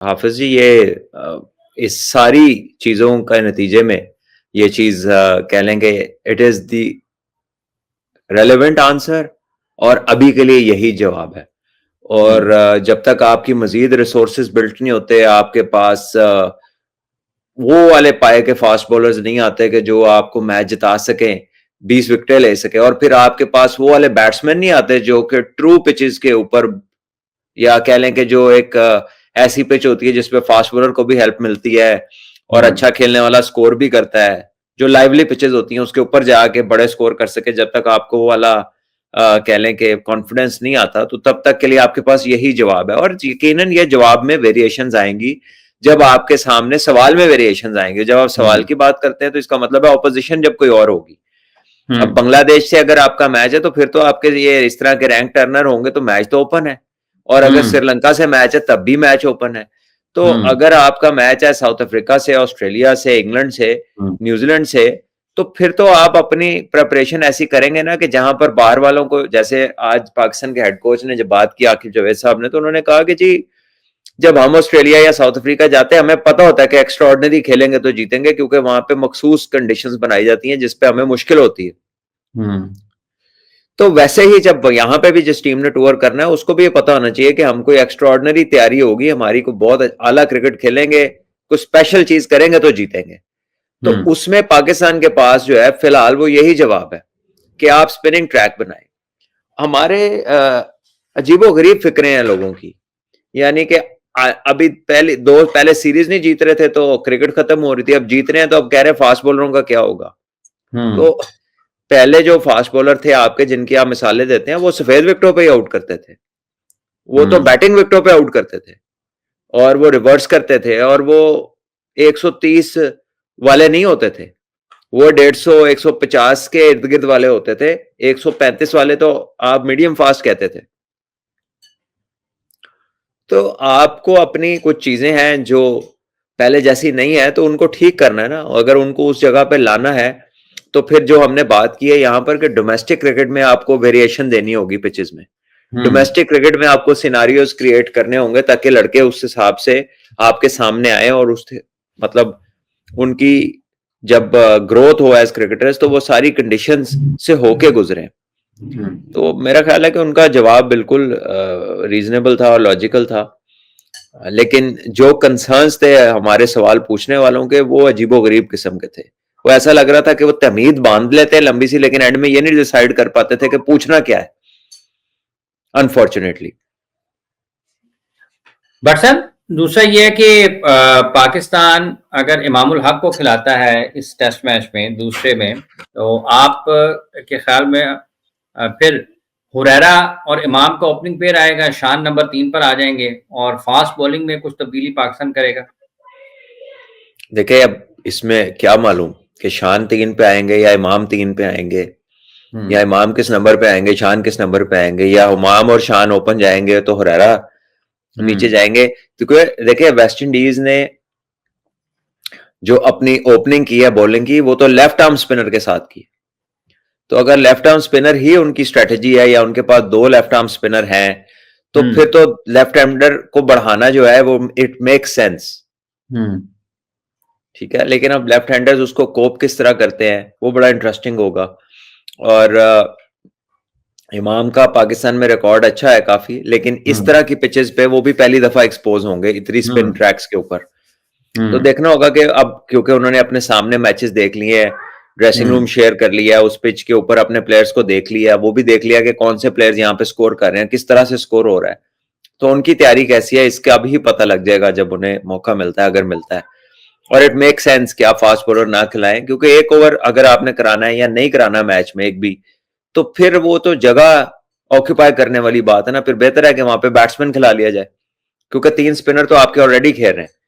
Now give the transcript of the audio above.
हाफिज जी, इस सारी चीजों का नतीजे में ये चीज कह लेंगे, it is the relevant answer और अभी के लिए यही जवाब है। और जब तक आपकी मजीद रिसोर्सेज बिल्ट नहीं होते, आपके पास वो वाले पाए के फास्ट बॉलर्स नहीं आते कि जो आपको मैच जिता सकें, 20 विकेटें ले सके, और फिर आपके पास वो वाले बैट्समैन नहीं आते जो कि ट्रू पिचेस के ऊपर, या कह लें कि जो एक ऐसी पिच होती है जिसपे फास्ट बॉलर को भी हेल्प मिलती है और अच्छा खेलने वाला स्कोर भी करता है, जो लाइवली पिचेस होती हैं उसके ऊपर जाके बड़े स्कोर कर सके। जब तक आपको वो वाला कह लें कि कॉन्फिडेंस नहीं आता, तो तब तक के लिए आपके पास यही जवाब है। और यकीनन ये जवाब में वेरिएशंस आएंगी जब आपके सामने सवाल में वेरिएशंस आएंगे। जब आप सवाल की बात करते हैं तो इसका मतलब है ऑपोजिशन जब कोई और होगी। अब बांग्लादेश से अगर आपका मैच है तो फिर तो आपके ये इस तरह के रैंक टर्नर होंगे तो मैच तो ओपन है, और अगर श्रीलंका से मैच है तब भी मैच ओपन है। तो अगर आपका मैच है साउथ अफ्रीका से, ऑस्ट्रेलिया से, इंग्लैंड से, न्यूजीलैंड से, तो फिर तो आप अपनी प्रिपरेशन ऐसी करेंगे ना कि जहां पर बाहर वालों को, जैसे आज पाकिस्तान के हेड कोच ने जब बात की आकिब जावेद साहब ने, तो उन्होंने कहा कि जी जब हम ऑस्ट्रेलिया या साउथ अफ्रीका जाते हैं हमें पता होता है कि एक्स्ट्रा ऑर्डिनरी खेलेंगे तो जीतेंगे, क्योंकि वहां पे मखसूस कंडीशंस बनाई जाती हैं जिसपे हमें मुश्किल होती है। तो वैसे ही जब यहाँ पे भी जिस टीम ने टूर करना है उसको भी ये पता होना चाहिए कि हम कोई एक्स्ट्रा ऑर्डिनरी तैयारी होगी हमारी, को बहुत आला क्रिकेट खेलेंगे, कुछ स्पेशल चीज करेंगे तो जीतेंगे। तो उसमें पाकिस्तान के पास जो है फिलहाल वो यही जवाब है कि आप स्पिनिंग ट्रैक बनाएं। हमारे अजीबोगरीब फिक्रें हैं लोगों की, यानी कि अभी पहले सीरीज नहीं जीत रहे थे तो क्रिकेट खत्म हो रही थी, अब जीत रहे हैं तो अब कह रहे हैं फास्ट बॉलरों का क्या होगा। तो पहले जो फास्ट बॉलर थे आपके, जिनकी आप मिसालें देते हैं, वो सफेद विकेटों पे ही आउट करते थे, वो तो बैटिंग विकेटों पे आउट करते थे, और वो रिवर्स करते थे, और वो 130 वाले नहीं होते थे, वो 150 150 के इर्द गिर्द वाले होते थे। 135 वाले तो आप मीडियम फास्ट कहते थे। तो आपको अपनी कुछ चीजें हैं जो पहले जैसी नहीं है तो उनको ठीक करना है ना, अगर उनको उस जगह पे लाना है तो फिर जो हमने बात की है यहाँ पर कि डोमेस्टिक क्रिकेट में आपको वेरिएशन देनी होगी पिचेस में। डोमेस्टिक क्रिकेट में आपको सिनारियोज क्रिएट करने होंगे ताकि लड़के उस हिसाब से आपके सामने आए, और उस मतलब उनकी जब ग्रोथ हो एज क्रिकेटर्स तो वो सारी कंडीशंस से होके गुजरे। तो मेरा ख्याल है कि उनका जवाब बिल्कुल रीजनेबल था और लॉजिकल था, लेकिन जो कंसर्न्स थे हमारे सवाल पूछने वालों के वो अजीबोगरीब किस्म के थे। वो ऐसा लग रहा था कि वो तमीद बांध लेते हैं लंबी सी, लेकिन एंड में ये नहीं डिसाइड कर पाते थे कि पूछना क्या है, अनफॉर्चुनेटली। बट सर दूसरा ये है कि पाकिस्तान अगर इमामुल हक को खिलाता है इस टेस्ट मैच में दूसरे में, तो आप के ख्याल में फिर हुरैरा और इमाम का ओपनिंग पेयर आएगा, शान नंबर 3 पर आ जाएंगे, और फास्ट बॉलिंग में कुछ तब्दीली पाकिस्तान करेगा? देखिए अब इसमें क्या मालूम कि शान 3 पे आएंगे या इमाम 3 पे आएंगे, या इमाम किस नंबर पे आएंगे, शान किस नंबर पे आएंगे, या इमाम और शान ओपन जाएंगे तो हुरैरा नीचे जाएंगे। क्योंकि देखिए वेस्ट इंडीज ने जो अपनी ओपनिंग की है बॉलिंग की, वो तो लेफ्ट आर्म स्पिनर के साथ की। तो अगर लेफ्ट आर्म स्पिनर ही उनकी स्ट्रेटेजी है या उनके पास 2 लेफ्ट आर्म स्पिनर हैं, तो फिर तो लेफ्ट हैंडर को बढ़ाना जो है वो इट मेक्स सेंस। ठीक है, लेकिन अब लेफ्ट हैंडर्स उसको कोप किस तरह करते हैं वो बड़ा इंटरेस्टिंग होगा। और इमाम का पाकिस्तान में रिकॉर्ड अच्छा है काफी, लेकिन इस तरह की पिचेस पे वो भी पहली दफा एक्सपोज होंगे इतनी स्पिन ट्रैक्स के ऊपर। तो देखना होगा कि अब क्योंकि उन्होंने अपने सामने मैचेस देख लिए हैं, ड्रेसिंग रूम शेयर कर लिया, उस पिच के ऊपर अपने प्लेयर्स को देख लिया, वो भी देख लिया कि कौन से प्लेयर्स यहाँ पे स्कोर कर रहे हैं, किस तरह से स्कोर हो रहा है, तो उनकी तैयारी कैसी है इसका भी पता लग जाएगा जब उन्हें मौका मिलता है, अगर मिलता है। और इट मेक सेंस कि आप फास्ट बॉलर ना खिलाएं, क्योंकि एक ओवर अगर आपने कराना है या नहीं कराना मैच में एक भी, तो फिर वो तो जगह ऑक्यूपाई करने वाली बात है ना। फिर बेहतर है कि वहां पे बैट्समैन खिला लिया जाए, क्योंकि 3 स्पिनर तो आपके ऑलरेडी खेल रहे हैं।